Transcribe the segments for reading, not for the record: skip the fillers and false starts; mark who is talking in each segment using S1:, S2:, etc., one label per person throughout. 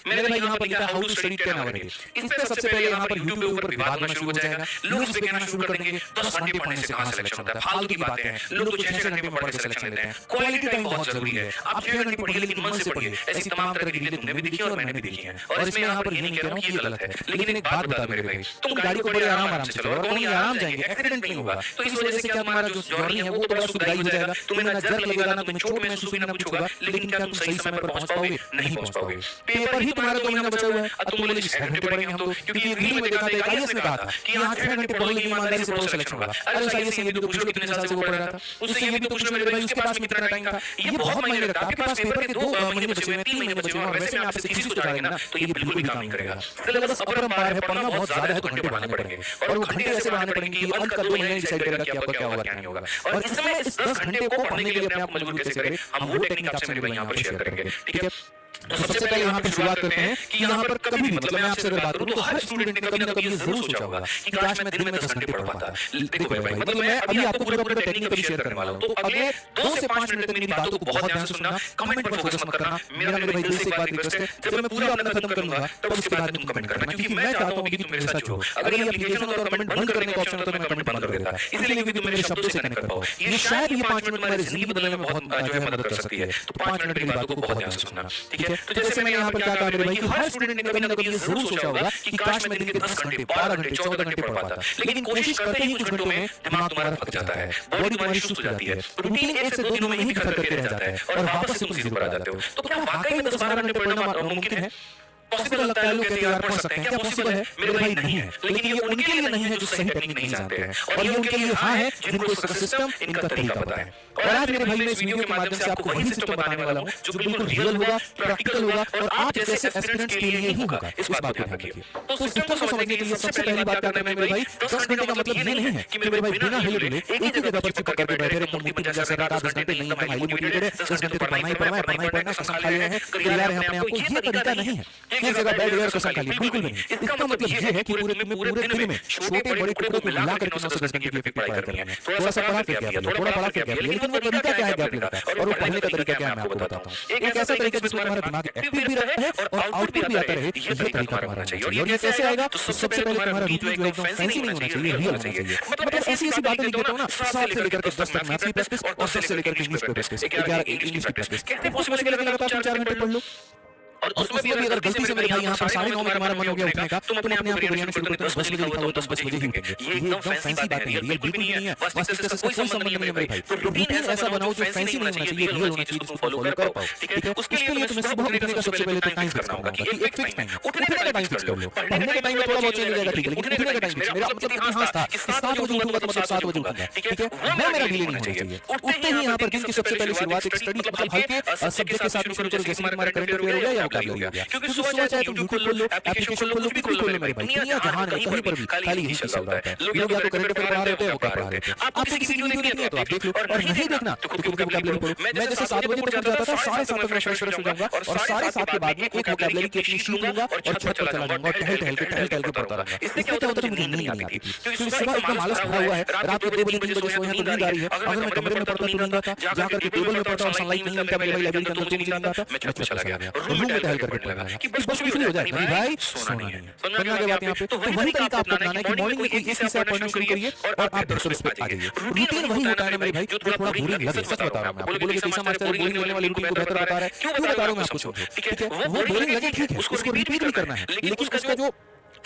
S1: मेरे भाई यहाँ पर लिखा है how to study 10 hour day. इस पे सबसे पहले यहाँ पर YouTube के ऊपर विवाद होना शुरू हो जाएगा, लोग इस पे कहना शुरू कर देंगे 10 घंटे पढ़ने से कहां सिलेक्शन होता है, फालतू की बातें हैं, लोग तो 6 घंटे में पढ़ के सिलेक्शन लेते हैं। क्वालिटी टाइम बहुत जरूरी है, आप 6 घंटे पढ़िए लेकिन मन से पढ़िए। ऐसी तमाम तरह की रीलें तुमने भी देखी और मैंने भी देखी है, और इसमें यहाँ पर ये नहीं कह रहा हूँ कि ये गलत है, लेकिन एक बात बता मेरे भाई, तुम गाड़ी को बड़े आराम से चलाओ और कहीं आराम जाएंगे, एक्सीडेंट नहीं होगा, तो इस वजह से क्या तुम्हारा जो जर्नी है वो थोड़ा सुधराई हो जाएगा, तुम्हें ना जर्क लगेगा, ना तुम्हें चोट महसूस होगी, ना कुछ होगा, लेकिन क्या तुम सही समय पर पहुंच पाओगे? नहीं पहुंच पाओगे। पेपर ही तुम्हारा 2 महीना बचा हुआ है, अब तुम बोले 6 घंटे पढ़ेंगे हम तो, क्योंकि रील में देखा था, आईएएस ने कहा था कि यहाँ 6 घंटे पढ़ो लेकिन ईमानदारी से पढ़ो सिलेक्शन होगा। अरे उस आईएएस से ये भी तो पूछ लो कितने साल से वो पढ़ रहा था, उससे ये भी तो पूछ लो मेरे भाई उसके पास कितना टाइम था। ये बहुत मायने रखता है, आपके पास पेपर के 2 महीने बचे हुए हैं, 3 महीने बचे हुए हैं, और वैसे में आपसे किसी को चढ़ाएंगे ना तो ये बिल्कुल भी काम नहीं करेगा। सिलेबस अपरंपार है, पढ़ना बहुत ज्यादा है तो घंटे बढ़ाने पड़ेंगे, और वो घंटे ऐसे बढ़ाने पड़ेंगे कि अंत का 2 महीने डिसाइड करेगा कि आपका क्या होगा क्या नहीं होगा। और इस समय इस 10 घंटे को पढ़ने के लिए अपने आप मजबूर कैसे करें, हम वो टेक्निक आपसे मेरे भाई यहाँ पर शेयर करेंगे, ठीक है। तो सबसे पहले यहाँ पर शुरुआत करते हैं कि यहाँ पर कभी भी मतलब मैं आपसे अगर बात करूँ तो हर स्टूडेंट ने कभी ना कभी जरूर सोचा होगा कि काश मैं दिन में 10 घंटे पढ़ पाता। देखो मेरे भाई, मतलब मैं अभी आपको पूरा पूरा टेक्निक कभी शेयर करने वाला हूँ, तो अगले 2 से 5 मिनट तक मेरी बातों को बहुत ध्यान से सुनना, कमेंट पर फोकस मत करना। मेरा मेरे भाई दिल से एक बात रिक्वेस्ट है, जब मैं पूरा अपना खत्म करूंगा तब उसके बाद में तुम कमेंट करना, क्योंकि मैं चाहता हूँ कि तुम मेरे साथ जुड़ो। अगर ये एप्लीकेशन होता और कमेंट बंद करने का ऑप्शन होता तो मैं कमेंट बंद कर देता, इसलिए कि तुम मेरे शब्दों से कनेक्ट कर पाओ। ये शायद ये 5 मिनट तुम्हारी जिंदगी बदलने में बहुत जो है मदद कर सकती है, तो 5 मिनट की बातों को बहुत ध्यान से सुनना, ठीक है। तो जैसे मैंने यहाँ पर क्या कहा मेरे भाई कि हर स्टूडेंट ने कभी ना कभी ये जरूर सोचा होगा कि काश मैं दिन के 10 घंटे 12 घंटे 14 घंटे पढ़ पाता, लेकिन कोशिश करते ही कुछ घंटों में दिमाग तुम्हारा थक जाता है, बॉडी तुम्हारी सुस्त हो जाती है, रूटीन 1 से 2 दिनों में ही खत्म करके रह जाता है और वापस से तुम जीरो पर आ जाते हो। तो क्या वाकई में 10-12 घंटे पढ़ना मुमकिन है? पॉसिबल लगता है, लोग कहते हैं यार पढ़ सकते हैं, क्या पॉसिबल है? मेरे भाई नहीं है, लेकिन ये उनके लिए नहीं है जो सही टेक्निक नहीं जानते हैं, और ये उनके लिए हाँ है जिनको इसका सिस्टम, इनका तरीका पता है। और आज मेरे भाई मैं इस वीडियो के माध्यम से आपको वही सिस्टम बताने वाला हूँ जो बिल्कुल रियल होगा, प्रैक्टिकल होगा, और आप जैसे एस्पिरेंट्स के लिए ही होगा, इस बात को ध्यान रखिए। तो सिस्टम को समझने के लिए सबसे पहली बात क्या करना है मेरे भाई, 10 घंटे का मतलब ये नहीं है कि मेरे भाई बिना हिले डुले एक ही जगह पर चुप करके बैठे रहे, मूर्ति बन जैसे रात 10 घंटे नहीं, एकदम हाईली मोटिवेटेड है, 10 घंटे तो पढ़ना ही पढ़ना है, पढ़ना ही पढ़ना, कसम खा लिया है, तैयार है अपने आप को, ये तरीका नहीं है। एक जगह बैठ गए और कसम खा ली, बिल्कुल नहीं। इसका मतलब ये है कि पूरे दिन में छोटे बड़े टुकड़ों को मिला करके 910 घंटे की पढ़ाई करनी है। थोड़ा सा पढ़ा फिर गैप, थोड़ा पढ़ा फिर गैप, लेकिन वो तरीका क्या है गैप लेने का, और वो पढ़ने का तरीका क्या है मैं आपको बताता हूँ। एक ऐसा तरीका जिसमें तुम्हारा दिमाग एक्टिव भी रहता है और आउटपुट भी आता रहे, ये तरीका तुम्हारा चाहिए। और ये कैसे आएगा? तो सबसे पहले तुम्हारा रूटीन जो एकदम फैंसी नहीं होना चाहिए, रियल होना चाहिए। मतलब ऐसी ऐसी बातें लिख देता हूँ ना, 7 से लेकर के 10 तक मैथ्स की प्रैक्टिस और 10 से लेकर के इंग्लिश की प्रैक्टिस, 11 इंग्लिश की प्रैक्टिस। कैसे पॉसिबल है कि लगातार 3-4 घंटे पढ़ लो? और उसमें भी अगर गलती से मेरे भाई यहाँ पर 9:30 में तुम्हारा मन हो गया उठने का, तुम अपने आप को बिरयानी शुरू करते हो 10 बजे लिखा हुआ 10 बजे ही उठेंगे। ये एकदम फैंसी बात है, रियल बिल्कुल नहीं है, वास्तविकता से कोई संबंध नहीं है मेरे भाई। तो रूटीन ऐसा बनाओ जो फैंसी नहीं होना चाहिए, रियल होना चाहिए, जिसको फॉलो कर पाओ, ठीक है। उसके लिए तुम्हें सुबह उठने का सबसे पहले तो टाइम फिक्स करना होगा कि एक फिक्स टाइम, उठने का टाइम फिक्स कर लो। पढ़ने का टाइम थोड़ा बहुत चेंज हो जाएगा, ठीक है, लेकिन उठने का टाइम मेरा मतलब इतिहास था कि 7 बजे उठूंगा तो मतलब 7 बजे उठूंगा, ठीक है। वो मेरा डिले नहीं होना चाहिए। उठते ही यहाँ पर दिन की सबसे पहले शुरुआत एक स्टडी मतलब हल्के सब्जेक्ट के साथ में शुरू करो, जैसे हमारा करंट अफेयर हो गया या वोकैबुलरी हो गया, क्योंकि सुबह चाहे तुम यूट्यूब खोल लो, एप्लीकेशन खोल लो, कुछ भी खोल लो मेरे भाई, दुनिया जहान है कहीं पर भी खाली यही चल रहा है। लोग या तो करंट अफेयर पढ़ा रहे होते हैं, वो पढ़ा रहे होते हैं। आपको किसी की वीडियो देखनी है तो आप देख लो, और नहीं देखना तो खुद के वोकैबुलरी पढ़ो। मैं जैसे 7 बजे तक जाता था, 7:30 तक मैं फ्रेश हो जाऊंगा, और 7:30 के बाद में एक वोकैबुलरी की अपनी शीट लूंगा और छत पर चला जाऊंगा और टहल टहल के पढ़ता रहूंगा। इससे क्या होता है, मुझे नींद नहीं आती थी, क्योंकि सुबह एकदम आलस भरा हुआ है, रात को 2 बजे 3 बजे सोए हैं तो नींद आ रही है। अगर मैं कमरे में पढ़ता तो नींद आता, जाकर के टेबल में पढ़ता और सनलाइट नहीं मिलता मेरे भाई लाइब्रेरी के अंदर तो मुझे नींद आता, मैं छत पर चला गया और रूम में टहल करके पढ़ा कि बस कुछ नहीं हो जाए मेरे भाई, सोना नहीं है। समझ आ गया बात यहाँ पे? तो वही तरीका आपको अपनाना है कि मॉर्निंग में एक चीज से आप पढ़ना शुरू करिए और आप बिल्कुल इस पे आ जाइए। रूटीन वही होता है ना मेरे भाई जो थोड़ा बोरिंग लगे, सच बता रहा हूं मैं आपको। बोलोगे कैसा मास्टर बोरिंग लगने वाली रूटीन को बेहतर बता रहा है, क्यों बता रहा हूं मैं आपको, छोड़ो, ठीक है। वो बोरिंग लगे ठीक है, उसको रिपीट भी करना है, लेकिन उसका जो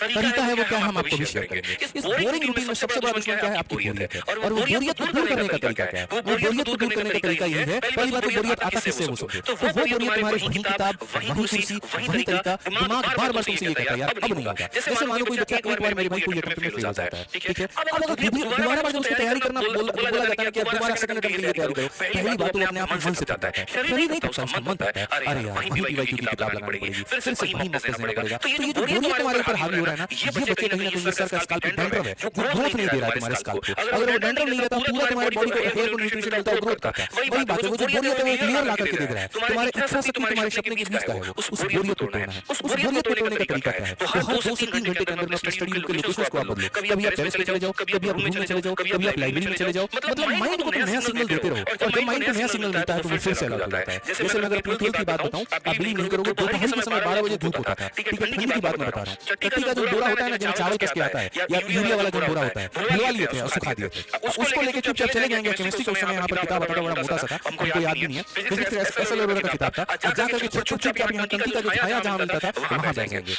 S1: तरीका है वो क्या हम आपको भी शेयर करेंगे। इस बोरिंग रूटीन में सबसे बड़ा दुश्मन क्या है? आपकी बोरियत है। और वो बोरियत को दूर करने का तरीका क्या है? वो बोरियत को दूर करने का तरीका ये है, पहली बात तो बोरियत आता किससे वो सोचो। तो वो बोरियत तुम्हारी वही किताब, वही कुर्सी, वही तरीका, दिमाग बार-बार तुमसे ये कहता है यार अब नहीं होगा। जैसे मानो कोई बच्चा एक बार मेरे भाई कोई अटेम्प्ट में फेल हो जाता है, ठीक है। अब अगर दोबारा बार जब उसको तैयारी करना बोला जाता है कि अब दोबारा सेकंड अटेम्प्ट के लिए तैयारी करो, पहली बात तो अपने आप मन से जाता है, शरीर नहीं करता, मन कहता है अरे यार वही पीवाईक्यू की किताब लगानी पड़ेगी, फिर से वही मस्त करना पड़ेगा। तो ये जो बोरियत तुम्हारे ऊपर हावी हो रहा है ना, ये बच्चे कहीं ना कहीं सर का स्काल्प डैंड्रफ है, जो ग्रोथ नहीं दे रहा है तुम्हारे स्काल्प को। अगर वो डैंड्रफ नहीं रहता, पूरा तुम्हारी बॉडी को हेयर को न्यूट्रिशन मिलता है, ग्रोथ करता है। वही बात है, वो जो बोरियत है वो क्लियर ला करके देख रहा है। तुम्हारे इच्छा से तुम्हारे सपने के बीच का है वो, उस बोरियत को तोड़ना है। उस बोरियत को तोड़ने का तरीका क्या है? तो हर 2 से 3 घंटे के अंदर अपनी स्टडी रूम के लोकेशंस को आप बदलो। कभी आप टेरेस पे चले जाओ, कभी आप रूम में चले जाओ, कभी आप लाइब्रेरी में चले जाओ। मतलब माइंड को नया सिग्नल देते रहो, और जब माइंड को नया सिग्नल मिलता है तो वो फिर से अलग हो जाता है। जैसे मैं अगर अपनी 12th की बात बताऊं, आप बिलीव नहीं करोगे, दोपहर के समय 12 बजे धूप होता था, ठीक है, ठंड की बात मैं बता रहा हूं। चट्टी का जो बोरा होता है ना, जिसमें चावल कस के आता है, या यूरिया वाला जो बोरा होता है, भिगवा लिए थे और सुखा दिए थे। उसको लेके चुपचाप चले जाएंगे केमिस्ट्री के समय। यहाँ पर किताब आता था, बड़ा मोटा सा था, हमको याद नहीं है, फिजिक्स एसएल वगैरह का किताब था। अब जाकर के चुपचाप यहाँ टंकी का जो छाया जहाँ मिलता था वहां जाएंगे।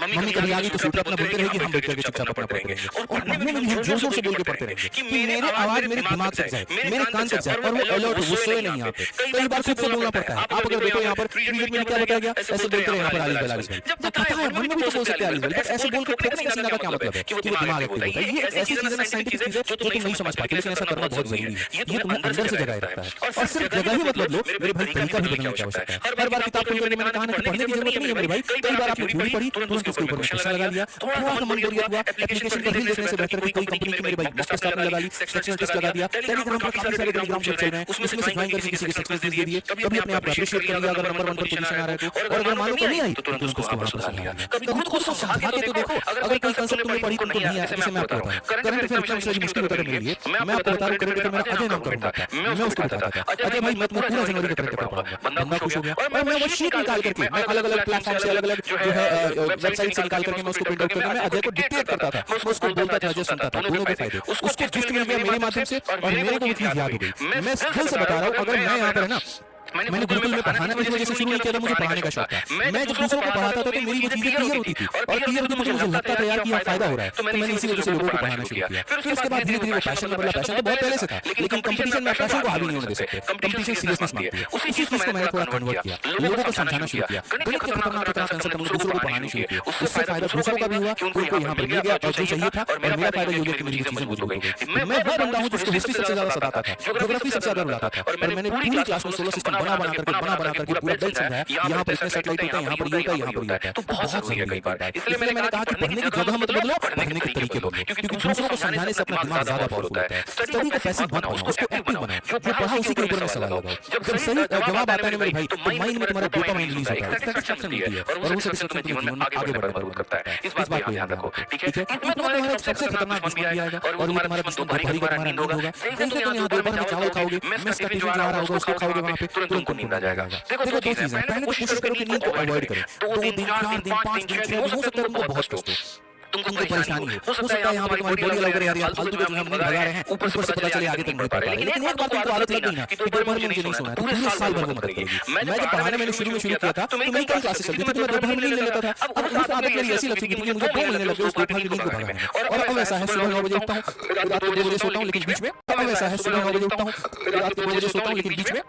S1: मम्मी कभी आ गई तो सूत्र अपना बोलते रहेगी, हम बैठ करके चुपचाप अपना पढ़ते रहेंगे, और पढ़ने में भी हम जोर जोर से बोल के पढ़ते रहेंगे कि मेरे आवाज मेरे दिमाग तक जाए, मेरे कान तक जाए, और वो अलर्ट वो सोए नहीं यहाँ पे। कई बार खुद से बोलना पड़ता है। आप अगर देखो यहाँ पर क्रिकेट में क्या बताया गया, ऐसे बोलते रहे यहाँ पर आलिस बलालिस भाई, जब पता है मन में भी तो बोल सकते हैं आलिस भाई, बट ऐसे बोल के फेंकने का सीधा का क्या मतलब है कि वो दिमाग एक्टिव होता है। ये ऐसी चीजें ना, साइंटिफिक चीजें जो तुम नहीं समझ पाते, लेकिन ऐसा करना बहुत जरूरी है। ये तुम्हें अंदर से जगाए रखता है, और सिर्फ जगह ही मत बदलो मेरे भाई, तरीका भी बदलने की आवश्यकता है। हर बार किताब खोल करके मैंने कहा ना कि पढ़ने की जरूरत नहीं है मेरे भाई। कई बार आपने थोड़ी पढ़ी, तुरंत उसके ऊपर क्वेश्चन लगा लिया, थोड़ा सा मन बोरियत हुआ, एप्लीकेशन का रील देखने से बेहतर कोई कंपनी की मेरे भाई मॉक आपने लगा ली, सेक्शनल टेस्ट लगा दिया। टेलीग्राम पर काफी सारे टेलीग्राम ग्रुप चल रहे हैं, उसमें से ज्वाइन करके किसी को सक्सेस दे दिए। कभी अपने आप को अप्रिशिएट कर लिया अगर नंबर 1 पर पोजीशन आ रहा है तो, और अगर मानो नहीं आई तो तुरंत उसको वहां पर सुधार लिया। कभी खुद को समझा के तो देखो, अगर कोई कांसेप्ट तुमने पढ़ी तुमको नहीं आया, जैसे मैं आपको बता रहा हूं, करंट अफेयर इतना मुश्किल होता है मेरे लिए। मैं आपको बता रहा हूं, करंट अफेयर मेरा अजय नाम करूंगा, मैं उसको बताता था, अजय भाई मैं पूरा जनवरी का करंट अफेयर पढ़ाऊंगा। बंदा खुश हो गया, और मैं वो शीट निकाल करके, मैं अलग-अलग प्लेटफॉर्म से, अलग-अलग जो है वेबसाइट से निकाल करके मैं उसको प्रिंट आउट करके मैं अजय को डिक्टेट करता था, मैं उसको बोलता था, अजय सुनता था। दोनों के फायदे, उसको गिफ्ट मिल गया मेरे माध्यम से, और मेरे को वो चीज याद हो गई। मैं दिल से बता रहा हूं, अगर मैं यहाँ पर है ना, मैंने गुरुकुल में पढ़ाना इस वजह से शुरू नहीं किया था, मुझे पढ़ाने का शौक था। मैं जब दूसरों को पढ़ाता था तो मेरी वो चीजें क्लियर होती थी, और क्लियर होती मुझे लगता था यार कि यहाँ फायदा हो रहा है, तो मैंने इसी वजह से लोगों को पढ़ाना शुरू किया। फिर उसके बाद धीरे धीरे वो पैशन में बदला। पैशन तो बहुत पहले से था, लेकिन कंपटीशन में पैशन को हावी नहीं होने दे सकते। कंपटीशन सीरियसनेस मांगती है, उसी चीज को मैंने थोड़ा कन्वर्ट किया, लोगों को समझाना शुरू किया। गणित के खतरनाक कंसेप्ट मुझे दूसरों को पढ़ाने शुरू किया। उससे फायदा दूसरों का भी हुआ, उनको यहाँ पर मिल गया और जो चाहिए था, और मेरा फायदा ये हो गया कि मेरी चीजें बुझ गई। मैं वो बंदा हूँ जिसको हिस्ट्री सबसे ज्यादा सताता था, ज्योग्राफी सबसे ज्यादा बुलाता था, और मैंने पूरी क्लास में सोलर सिस्टम बना करके पूरा बेल्ट समझाया, यहाँ पर इसमें सैटेलाइट होता है, यहाँ पर ये होता है, यहाँ पर ये होता है। तो बहुत जरूरी है कई बार। इसलिए मैंने कहा कि पढ़ने की जगह मत बदलो, पढ़ने के तरीके बदलो, क्योंकि दूसरों को समझाने से अपना दिमाग ज्यादा पावरफुल होता है। स्टडी को पैसिव मत बनाओ, उसको एक्टिव बनाओ। जो पढ़ा उसी के ऊपर में सवाल लगाओ। जब सही जवाब आता है ना मेरे भाई, तो माइंड में तुम्हारा डोपामाइन रिलीज होता है, सैटिस्फैक्शन मिलती है, और वो सैटिस्फैक्शन तुम्हें जीवन में आगे बढ़ने में मदद करता है। इस बात को ध्यान रखो, ठीक है? इसमें तुम्हारा सबसे खतरनाक दुश्मन भी आएगा, और वो तुम्हारा दुश्मन दोपहरी का नींद होगा। जैसे तुम यहाँ दोपहर में चावल खाओगे, मेस का टिफिन जो आ रहा होगा उसको खाओगे, वहाँ पे तुरंत नींद आ जाएगा। देखो दो चीजें, पहले तो कोशिश करो कि नींद को अवॉइड करें। 2 दिन 4 दिन 5 दिन 6 दिन हो सकता है तुमको बहुत कष्ट हो, तुमको परेशानी हो सकता है यहाँ पर तुम्हारी बॉडी लग रही है यार, फालतू के हम नहीं भगा रहे हैं, ऊपर से पता चले आगे तक नहीं पा रहे। लेकिन एक बात तुमको आदत लग गई ना कि दोपहर में मुझे नहीं सोना है, पूरे साल भर वो मदद करेगी। मैं जब पढ़ाने मैंने शुरू किया था तो मेरी कई क्लासेस चलती थी, तो मैं दोपहर में नहीं ले लेता था। अब उस आदत मेरी ऐसी लग चुकी थी कि मुझे 2 महीने लग गए उस दोपहर की नींद को भगाने में। और अब ऐसा है सुबह 9 बजे उठता हूँ, रात को 2 बजे सोता हूँ, लेकिन बीच में अब ऐसा है सुबह 9 बजे उठता हूँ, रात को 2 बजे सोता हूँ, लेकिन बीच में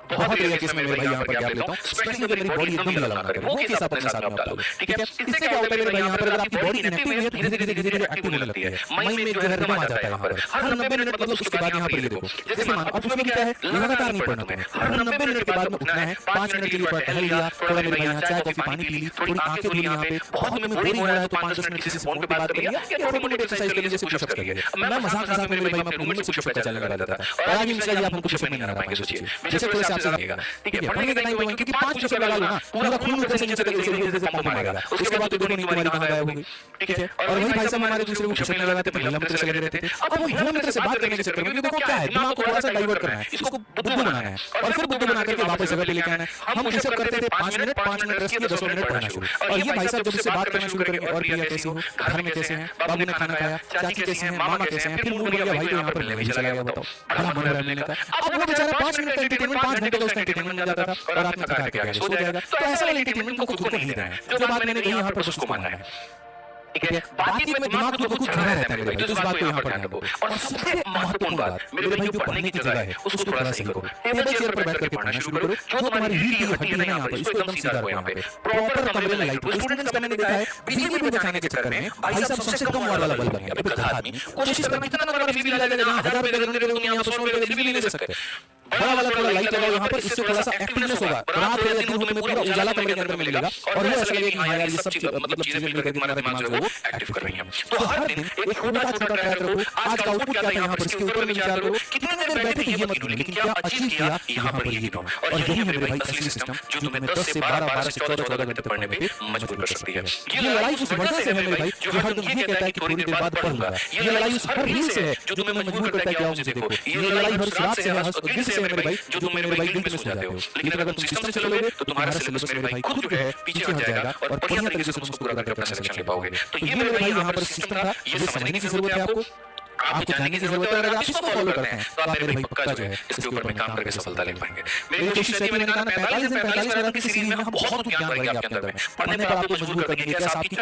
S1: बहुत रेयर केस में मेरे भाई यहाँ पर गैप लेता हूँ, स्पेशली अगर मेरी बॉडी एकदम ढीला ना करे, वो केस आप अपने साथ में डालो, ठीक है? इससे क्या होता है मेरे भाई, यहाँ पर अगर आपकी बॉडी इनएक्टिव है तो धीरे धीरे एक्टिव होने लगती है, माइंड में जो है रिदम आ जाता है यहाँ पर। हर 90 मिनट मतलब उसके बाद यहाँ पर ये देखो, जैसे मानो अब उसमें क्या है, लगातार नहीं पढ़ना तुम्हें, हर 90 मिनट के बाद में उठना है, 5 मिनट के लिए टहल लिया, थोड़ा मेरे भाई यहाँ चाय कॉफी पानी पी ली, थोड़ी आंखें धुली यहाँ पे, बहुत तुम्हें बोरिंग हो रहा है तो 5-10 मिनट किसी से फोन पे बात कर लिया, या छोटी मोटी एक्सरसाइज कर ली, जैसे पुशअप्स कर लिए। मैं मजाक में मेरे भाई मैं अपने मुंह में पुशअप का चैलेंज लगा देता था, और आज इंशाल्लाह आप हमको पुशअप नहीं लगा पाएंगे, सोचिए जैसे थोड़े से आपसे लगेगा, ठीक है? पढ़ने का टाइम क्योंकि 5 पुशअप लगा लो ना, पूरा खून ऊपर से नीचे तक ऐसे पंप मारेगा, उसके बाद तो देखो नहीं तुम्हारी कहां गायब हो गई, ठीक है? और वही भाई साहब हमारे दूसरे को पुशअप नहीं लगाते, महिला मित्र से लगे रहते थे। अब वो महिला मित्र से बात करने के चक्कर में देखो क्या है, दिमाग को थोड़ा सा डाइवर्ट करना है, इसको बुद्धू बनाना है, और फिर बुद्धू बना करके वापस जगह पे लेके आना है। हम पुशअप करते थे 5 मिनट रेस्ट किया, 10 मिनट पढ़ना शुरू। और ये भाई साहब जब से बात करना शुरू करेंगे, और प्रिया कैसी हो, घर में कैसे हैं, बाबू ने खाना खाया, चाची कैसी हैं, मामा कैसे हैं, फिर मूड बन गया भाई तो यहाँ पर मिलने चला गया, बताओ बड़ा मन है मिलने का। अब वो बेचारा 5 मिनट का एंटरटेनमेंट 5 घंटे का उसका एंटरटेनमेंट मिल जाता था, और रात में थका के आगे सो जाएगा। तो ऐसा वाला एंटरटेनमेंट को खुद को नहीं देना है, जो बात मैंने कही यहाँ पर उसको मानना है, ठीक है? बातचीत में दिमाग को कुछ खड़ा रहता है मेरे भाई, तो इस बात को यहाँ पर ध्यान दो। और सबसे महत्वपूर्ण बात मेरे भाई, जो पढ़ने की जगह है उसको थोड़ा सही करो, टेबल चेयर पर बैठ करके पढ़ना शुरू करो। जो तुम्हारी रीढ़ की हड्डी है ना यहाँ पर, इसको एकदम सीधा रखो यहाँ पे, प्रॉपर कमरे में लाइट। स्टूडेंट्स का मैंने देखा है बिजली बिल बचाने के चक्कर में भाई साहब सबसे कम वाट वाला बल्ब लगा दिया, कोशिश करना कितना बड़ा बिजली बिल आ जाएगा, 1000 रुपए लगने के लिए यहाँ 100 रुपए बिजली नहीं दे सकते। बड़ा वाला थोड़ा लाइट लगाओ यहाँ पर, इससे थोड़ा सा एक्टिवनेस होगा, रात हो या दिन हो तुम्हें पूरा उजाला कमरे के अंदर में मिलेगा और ये ऐसा लगेगा कि हाँ यार ये सब मतलब चीजें मिलकर तुम्हारा दिमाग जो है वो एक्टिव कर रही हैं। तो हर दिन एक छोटा छोटा ट्रैक रखो, आज का आउटपुट क्या था यहाँ पर, इसके ऊपर में विचार करो, कितनी देर बैठे थे ये मत गिनो, लेकिन क्या अचीव किया यहाँ पर ये गिनो। और यही है मेरे भाई असली सिस्टम जो तुम्हें 10 से 12, 12 से 14 घंटे पढ़ने पे मजबूर कर सकती है। ये लड़ाई उस वर्षा से है मेरे भाई जो हर दिन ये कहता है कि थोड़ी देर बाद पढ़ूंगा, ये लड़ाई उस हर रील से है जो तुम्हें मजबूर करता है कि आओ मुझे देखो, ये लड़ाई हर रात से है, हर दिल से है मेरे भाई जो तुम मेरे भाई दिल में सो जाते हो। लेकिन अगर तुम सिस्टम से चलोगे तो तुम्हारा सिलेबस मेरे भाई खुद जो है पीछे हट जाएगा और बढ़िया तरीके से तुम उसको पूरा करके अपना सिलेक्शन ले पाओगे। तो ये मेरे भाई यहाँ पर सिस्टम था, ये समझने की जरूरत है आपको, आपको जानने की जरूरत है। अगर आप इसको फॉलो करते हैं तो आप मेरे भाई पक्का जो है इसके ऊपर में काम करके सफलता ले पाएंगे। मेरी कोशिश रहती है, मैंने कहा ना 45 दिन 45 मिनट की सीरीज में हम बहुत ज्ञान भरेंगे आपके अंदर में, पढ़ने पर आपको मजबूर करेंगे। कैसे आपकी